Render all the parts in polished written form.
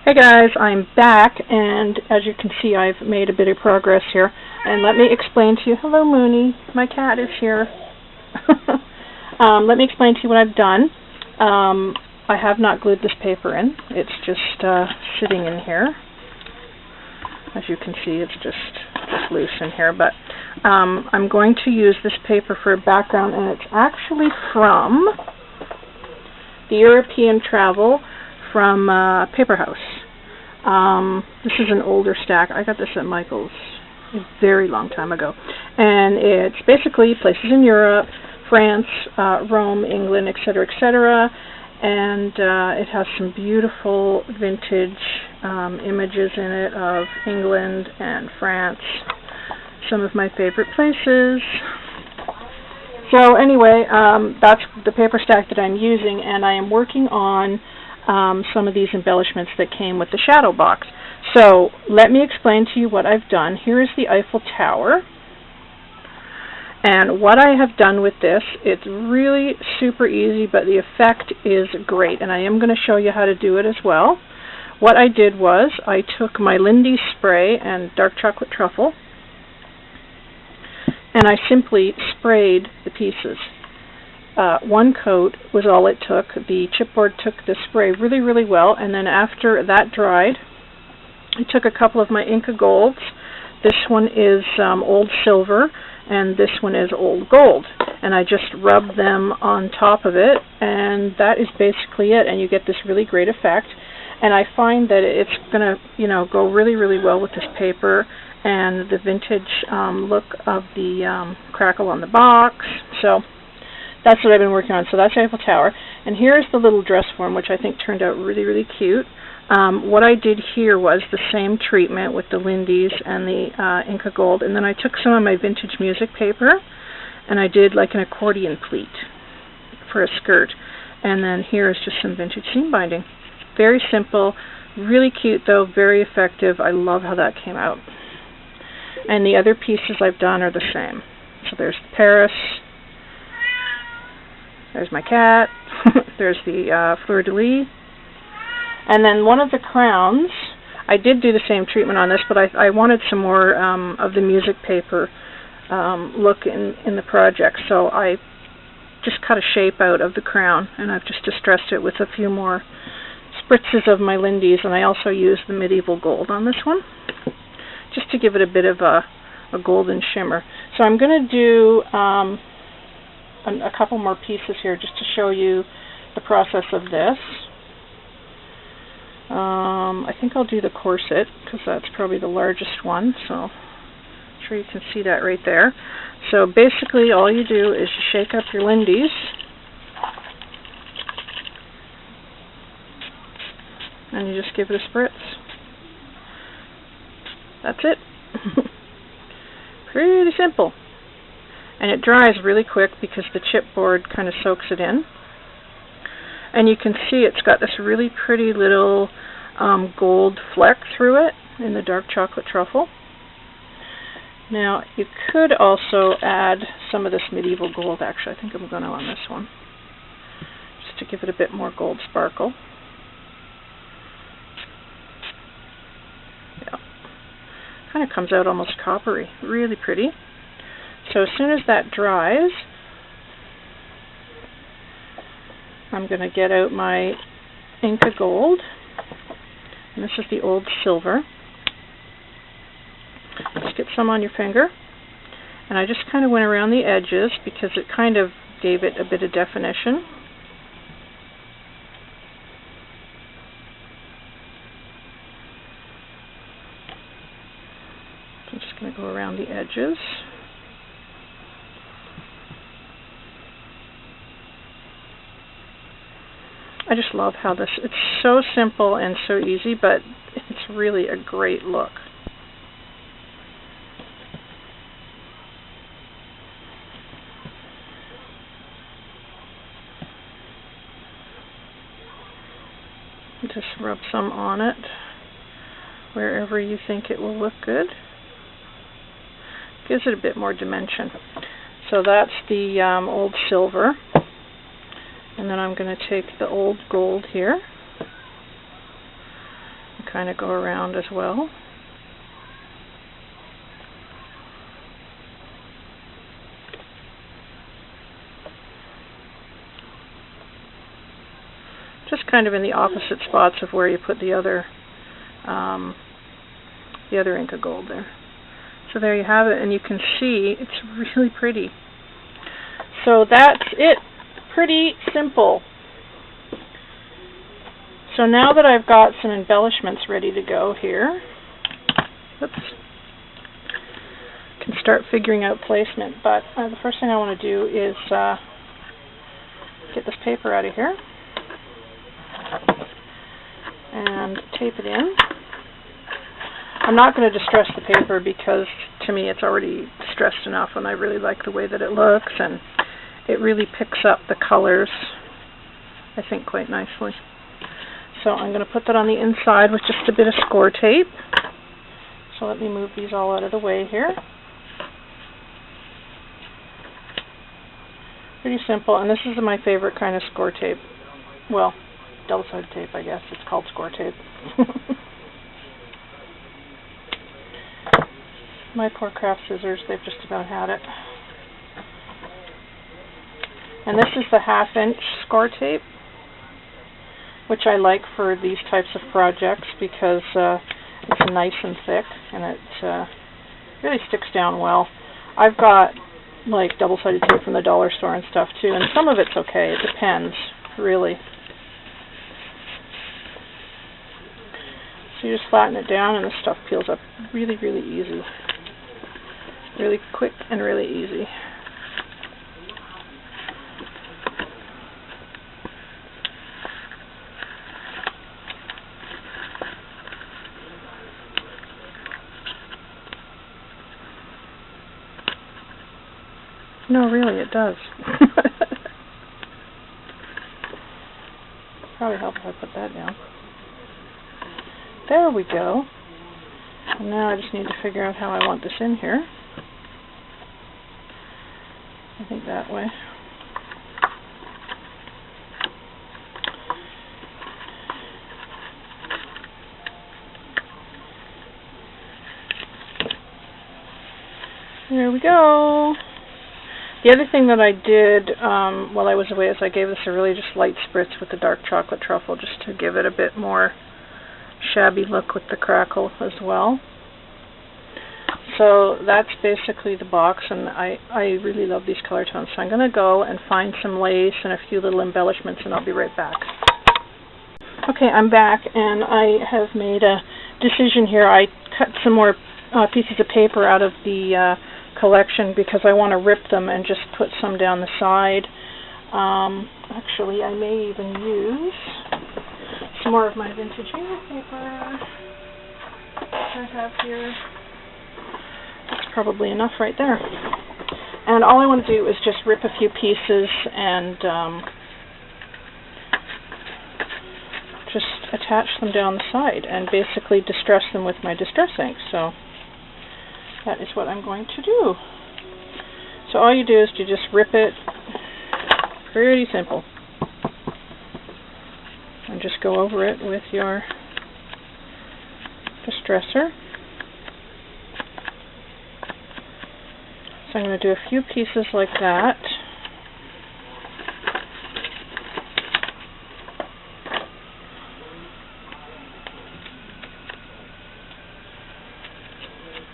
Hey guys, I'm back, and as you can see, I've made a bit of progress here. And let me explain to you. Hello, Mooney. My cat is here. Let me explain to you what I've done. I have not glued this paper in. It's just sitting in here. As you can see, it's just loose in here. But I'm going to use this paper for a background, and it's actually from the European travel from Paper House. This is an older stack. I got this at Michael's a very long time ago. And it's basically places in Europe, France, Rome, England, etc., etc. And it has some beautiful vintage images in it of England and France, some of my favorite places. So anyway, that's the paper stack that I'm using, and I am working on some of these embellishments that came with the Shadowbox. So let me explain to you what I've done. Here is the Eiffel Tower. And what I have done with this, it's really super easy, but the effect is great. And I am going to show you how to do it as well. What I did was I took my Lindy's spray and dark chocolate truffle, and I simply sprayed the pieces. One coat was all it took. The chipboard took the spray really, really well, and then after that dried, I took a couple of my Inca Golds. This one is old silver, and this one is old gold. And I just rubbed them on top of it, and that is basically it, and you get this really great effect. And I find that it's going to, go really, really well with this paper and the vintage look of the crackle on the box. So that's what I've been working on. So that's Eiffel Tower. And here's the little dress form, which I think turned out really, really cute. What I did here was the same treatment with the Lindy's and the Inca Gold. And then I took some of my vintage music paper, and I did like an accordion pleat for a skirt. And then here is just some vintage seam binding. Very simple, really cute though, very effective. I love how that came out. And the other pieces I've done are the same. So there's the Paris. There's my cat. There's the fleur-de-lis. And then one of the crowns, I did do the same treatment on this, but I wanted some more of the music paper look in the project. So I just cut a shape out of the crown, and I've just distressed it with a few more spritzes of my Lindy's, and I also used the medieval gold on this one, just to give it a bit of a golden shimmer. So I'm going to do a couple more pieces here just to show you the process of this. I think I'll do the corset because that's probably the largest one, so I'm sure you can see that right there. So basically all you do is you shake up your Lindy's, and you just give it a spritz. That's it. Pretty simple. And it dries really quick because the chipboard kind of soaks it in. And you can see it's got this really pretty little gold fleck through it in the dark chocolate truffle. Now, you could also add some of this medieval gold. Actually, I think I'm going to on this one, just to give it a bit more gold sparkle. Yeah. Kind of comes out almost coppery. Really pretty. So as soon as that dries, I'm going to get out my Inca Gold, and this is the old silver. Just get some on your finger, and I just kind of went around the edges because it kind of gave it a bit of definition. I'm just going to go around the edges. I just love how it's so simple and so easy, but it's really a great look. Just rub some on it wherever you think it will look good. Gives it a bit more dimension. So that's the old silver. And then I'm going to take the old gold here. kind of go around as well. Just kind of in the opposite spots of where you put the other Inca Gold there. So there you have it, and you can see it's really pretty. So that's it. Pretty simple. So now that I've got some embellishments ready to go here, oops, can start figuring out placement. But the first thing I want to do is get this paper out of here and tape it in. I'm not going to distress the paper because to me it's already distressed enough, and I really like the way that it looks, and it really picks up the colors, I think, quite nicely. So I'm going to put that on the inside with just a bit of score tape. So let me move these all out of the way here. Pretty simple, and this is my favorite kind of score tape. Well, double-sided tape, I guess. It's called score tape. My poor craft scissors, they've just about had it. And this is the 1/2-inch score tape, which I like for these types of projects because it's nice and thick, and it really sticks down well. I've got like double-sided tape from the dollar store and stuff too, and some of it's okay. It depends, really. So you just flatten it down, and the stuff peels up really, really easy. Really quick and really easy. No, really, it does. Probably help if I put that down. There we go. And now I just need to figure out how I want this in here. I think that way. There we go. The other thing that I did while I was away is I gave this a really just light spritz with the dark chocolate truffle just to give it a bit more shabby look with the crackle as well. So that's basically the box, and I really love these color tones. So I'm going to go and find some lace and a few little embellishments, and I'll be right back. Okay, I'm back, and I have made a decision here. I cut some more pieces of paper out of the collection because I want to rip them and just put some down the side. Actually, I may even use some more of my vintage Gina paper I have here. That's probably enough right there. And all I want to do is just rip a few pieces and just attach them down the side and basically distress them with my distress ink. So that is what I'm going to do. So all you do is you just rip it. Pretty simple. And just go over it with your distresser. So I'm going to do a few pieces like that.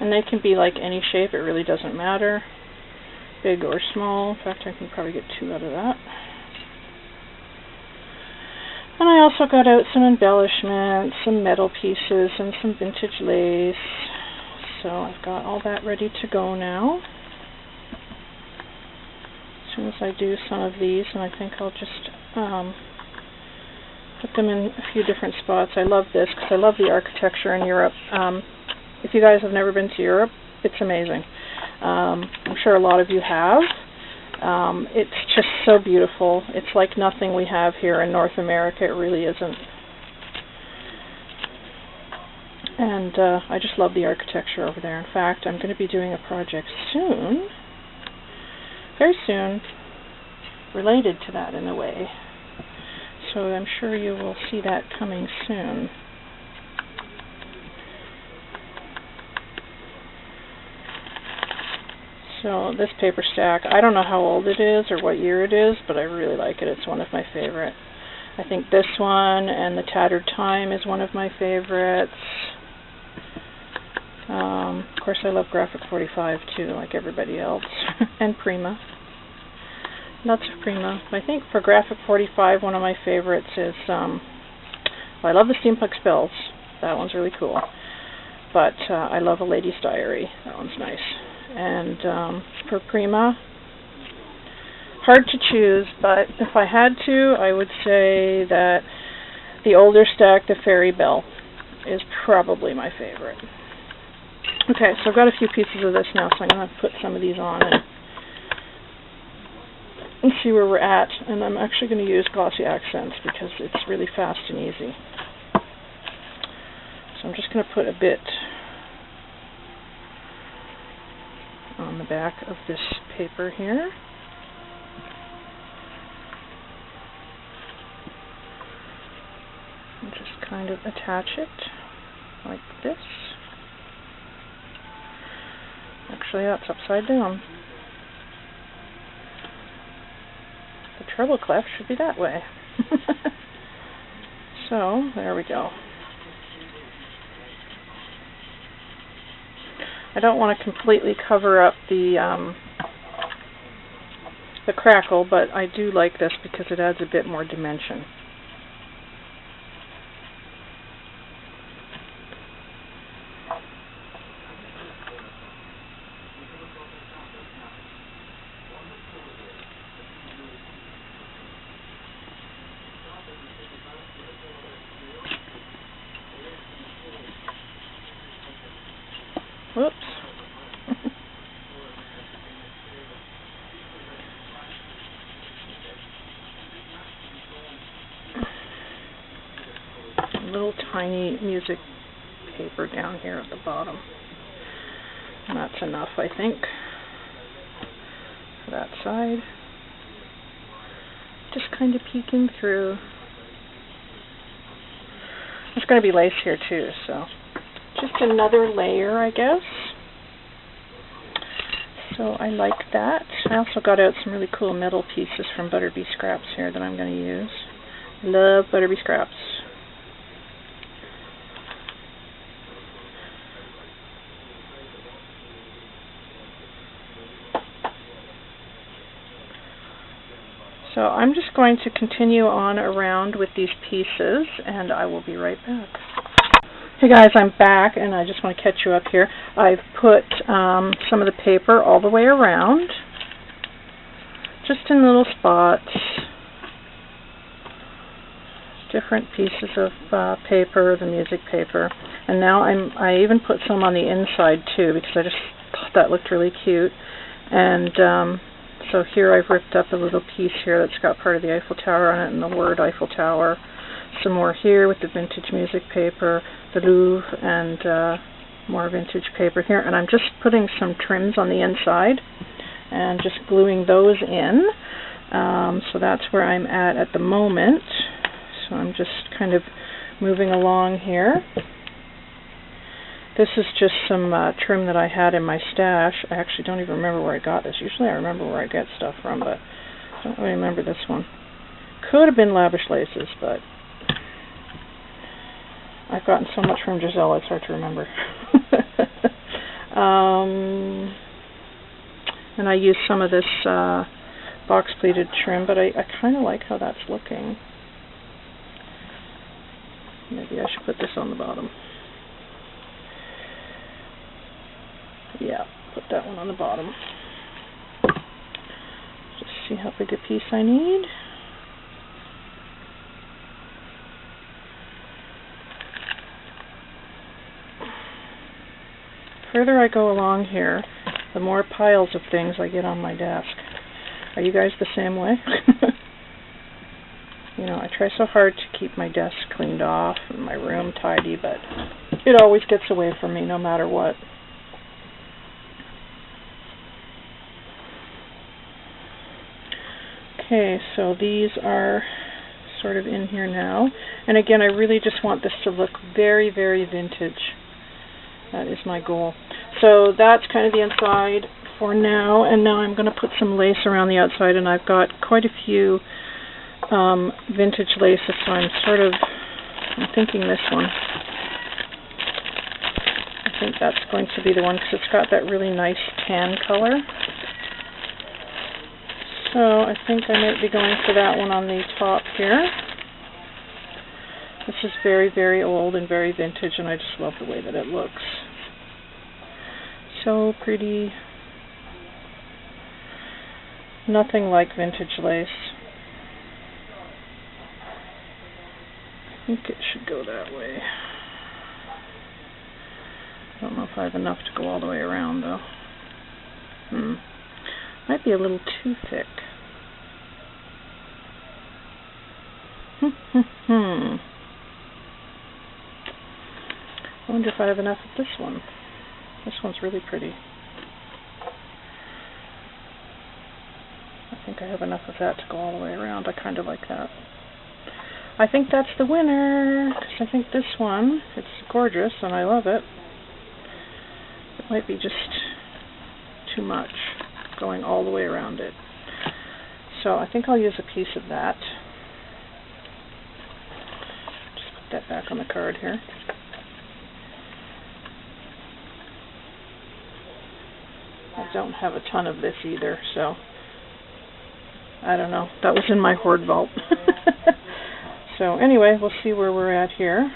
And they can be like any shape, it really doesn't matter, big or small. In fact, I can probably get 2 out of that. And I also got out some embellishments, some metal pieces, and some vintage lace. So I've got all that ready to go now. As soon as I do some of these, and I think I'll just put them in a few different spots. I love this because I love the architecture in Europe. If you guys have never been to Europe, it's amazing. I'm sure a lot of you have. It's just so beautiful. It's like nothing we have here in North America. It really isn't. And I just love the architecture over there. In fact, I'm going to be doing a project soon, very soon, related to that in a way. So I'm sure you will see that coming soon. So this paper stack, I don't know how old it is or what year it is, but I really like it. It's one of my favorite. I think this one and the Tattered Time is one of my favorites. Of course, I love Graphic 45 too, like everybody else, and Prima. Lots of Prima. I think for Graphic 45, one of my favorites is, well, I love the Steampunk Spells. That one's really cool. But I love A Lady's Diary. That one's nice. And for Prima, hard to choose, but if I had to, I would say that the older stack, the Fairy Bell, is probably my favorite. Okay, so I've got a few pieces of this now, so I'm going to put some of these on and see where we're at. And I'm actually going to use glossy accents because it's really fast and easy. So I'm just going to put a bit on the back of this paper here. And just kind of attach it like this. Actually, that's upside down. The treble clef should be that way. So, there we go. I don't want to completely cover up the crackle, but I do like this because it adds a bit more dimension. Whoops. A little tiny music paper down here at the bottom. And that's enough, I think, for that side. Just kind of peeking through. There's going to be lace here too, so just another layer, I guess. So I like that. I also got out some really cool metal pieces from Butterbee Scraps here that I'm going to use. Love Butterbee Scraps. So I'm just going to continue on around with these pieces, and I will be right back. Hey guys, I'm back, and I just want to catch you up here. I've put some of the paper all the way around, just in little spots, different pieces of paper, the music paper, and now I even put some on the inside too because I just thought that looked really cute. And so here I've ripped up a little piece here that's got part of the Eiffel Tower on it and the word Eiffel Tower. Some more here with the vintage music paper, the Louvre, and more vintage paper here. And I'm just putting some trims on the inside and just gluing those in. So that's where I'm at the moment. So I'm just kind of moving along here. This is just some trim that I had in my stash. I actually don't even remember where I got this. Usually I remember where I get stuff from, but I don't really remember this one. Could have been Lavish Laces, but I've gotten so much from Giselle, it's hard to remember. And I used some of this box pleated trim, but I kind of like how that's looking. Maybe I should put this on the bottom. Yeah, put that one on the bottom. Just see how big a piece I need. The further I go along here, the more piles of things I get on my desk. Are you guys the same way? You know, I try so hard to keep my desk cleaned off and my room tidy, but it always gets away from me no matter what. Okay, so these are sort of in here now. And again, I really just want this to look very, very vintage. That is my goal. So that's kind of the inside. for now. And now I'm going to put some lace around the outside, and I've got quite a few vintage laces, so I'm thinking this one. I think that's going to be the one because it's got that really nice tan color. So I think I might be going for that one on the top here. This is very, very old and very vintage, and I just love the way that it looks. So pretty. Nothing like vintage lace. I think it should go that way. I don't know if I have enough to go all the way around, though. Might be a little too thick. I wonder if I have enough of this one. This one's really pretty. I think I have enough of that to go all the way around. I kind of like that. I think that's the winner, because I think this one, it's gorgeous and I love it. It might be just too much going all the way around it. So I think I'll use a piece of that. Just put that back on the card here. I don't have a ton of this either, so I don't know. That was in my hoard vault. So anyway, we'll see where we're at here.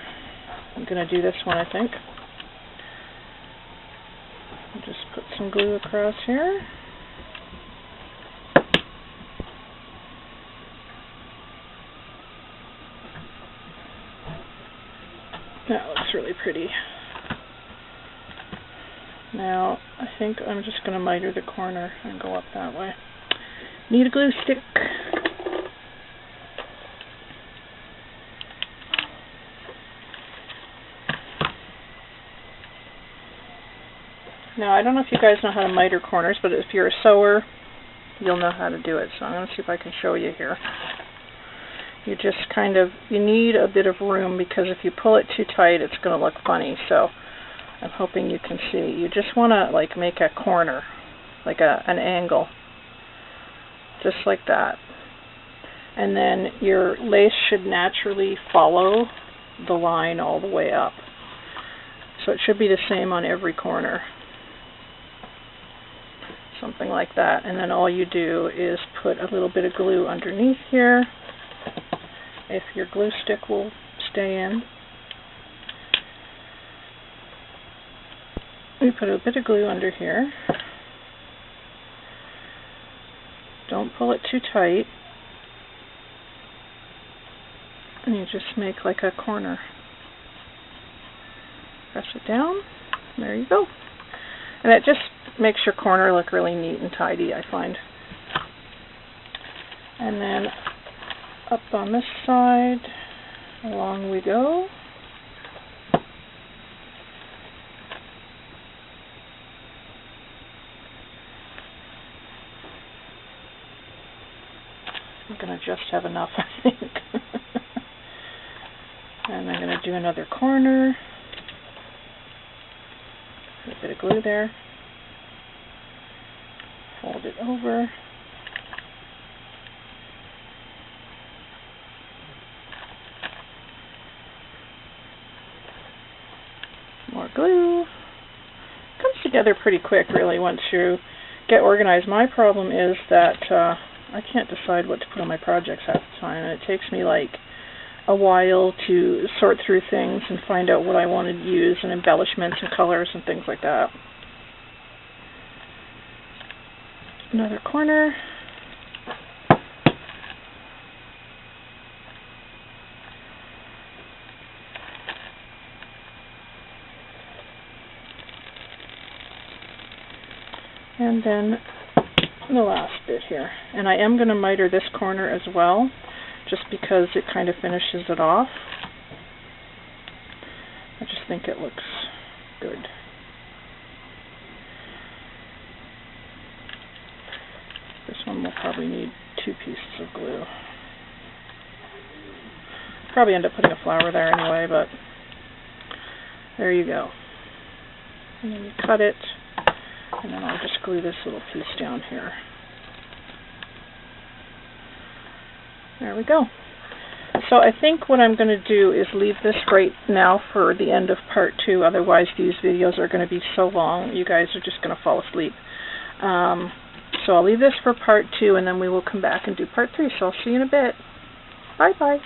I'm going to do this one, I think. I'll just put some glue across here. That looks really pretty. Now, I think I'm just going to miter the corner and go up that way. Need a glue stick. Now, I don't know if you guys know how to miter corners, but if you're a sewer, you'll know how to do it. So I'm going to see if I can show you here. You just you need a bit of room, because if you pull it too tight, it's going to look funny. So I'm hoping you can see. You just want to make a corner, like an angle, just like that. And then your lace should naturally follow the line all the way up. So it should be the same on every corner. Something like that. And then all you do is put a little bit of glue underneath here, if your glue stick will stay in. We put a bit of glue under here. Don't pull it too tight. And you just make like a corner. Press it down. There you go. And it just makes your corner look really neat and tidy, I find. And then up on this side, along we go. I'm going to just have enough, I think. And I'm going to do another corner. Put a bit of glue there. Fold it over. More glue. Comes together pretty quick, really, once you get organized. My problem is that I can't decide what to put on my projects half the time, and it takes me like a while to sort through things and find out what I want to use, and embellishments and colors and things like that. Another corner. And then the last bit here. And I am going to miter this corner as well, just because it kind of finishes it off. I just think it looks good. This one will probably need 2 pieces of glue. Probably end up putting a flower there anyway, but there you go. And then you cut it And then I'll just glue this little piece down here. There we go. So I think what I'm going to do is leave this right now for the end of part 2. Otherwise, these videos are going to be so long, you guys are just going to fall asleep. So I'll leave this for part 2, and then we will come back and do part 3. So I'll see you in a bit. Bye-bye.